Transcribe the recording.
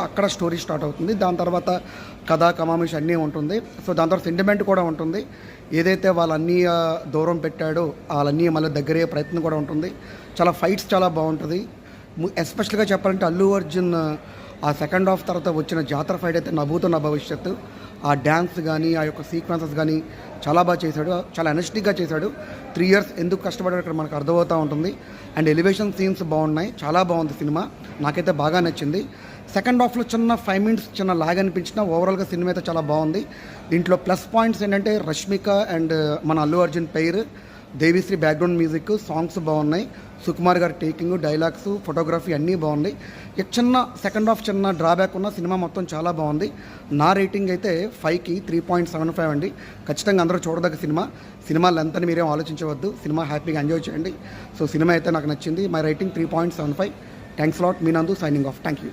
అక్కడ story start అవుతుంది. దాని తర్వాత కథ కమామిషి అన్నీ ఉంటుంది. సో దాని తర్వాత సెంటిమెంట్ కూడా ఉంటుంది. ఏదైతే వాళ్ళ అన్నయ్య దూరం పెట్టాడో వాళ్ళ అన్నయ్య మళ్ళీ దగ్గరయ్యే ప్రయత్నం కూడా ఉంటుంది. చాలా ఫైట్స్ చాలా బాగుంటుంది. ఎస్పెషల్గా చెప్పాలంటే అల్లు అర్జున్ ఆ సెకండ్ హాఫ్ తర్వాత వచ్చిన జాతర ఫైట్ అయితే నభూతో నా భవిష్యత్తు. ఆ డ్యాన్స్ కానీ ఆ యొక్క సీక్వెన్సెస్ కానీ చాలా బాగా చేశాడు. చాలా ఎనర్జెటిక్గా చేశాడు. 3 years ఎందుకు కష్టపడాడు ఇక్కడ మనకు అర్థమవుతూ ఉంటుంది. అండ్ ఎలివేషన్ సీన్స్ బాగున్నాయి. చాలా బాగుంది సినిమా. నాకైతే బాగా నచ్చింది. సెకండ్ హాఫ్లో చిన్న 5 minutes చిన్న లాగ్ అనిపించినా ఓవరాల్గా సినిమా అయితే చాలా బాగుంది. దీంట్లో ప్లస్ పాయింట్స్ ఏంటంటే రష్మిక అండ్ మన Allu Arjun pair, Devi Sri background music, songs బాగున్నాయి, సుకుమార్ గారి టేకింగ్, డైలాగ్స్, ఫోటోగ్రఫీ అన్నీ బాగున్నాయి. చిన్న సెకండ్ హాఫ్ చిన్న డ్రాబ్యాక్ ఉన్న సినిమా మొత్తం చాలా బాగుంది. నా రేటింగ్ అయితే 5కి 3.75 అండి. ఖచ్చితంగా అందరూ చూడదగ్గ సినిమా లెంత్ అని మీరేం ఆలోచించవద్దు. సినిమా హ్యాపీగా ఎంజాయ్ చేయండి. సో సినిమా అయితే నాకు నచ్చింది. My rating 3.75. Thanks lot. మీ Nandu signing of. Thank you.